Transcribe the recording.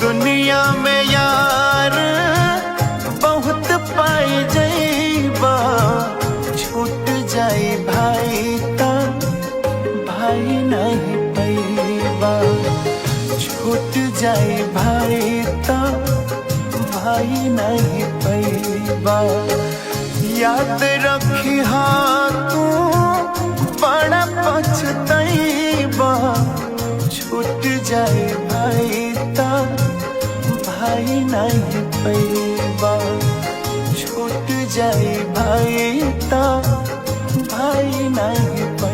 दुनिया में यार बहुत पाई जाइबा, छूट जाई भाई ता भाई नहीं पैबा, छूट जाई भाई ता भाई नहीं पैबा। याद रखी तू बड़ा पछतैबा, छूट जाए भाई ता भाई नहीं पैबा, छूट जाए भाई ता भाई नहीं पैबा।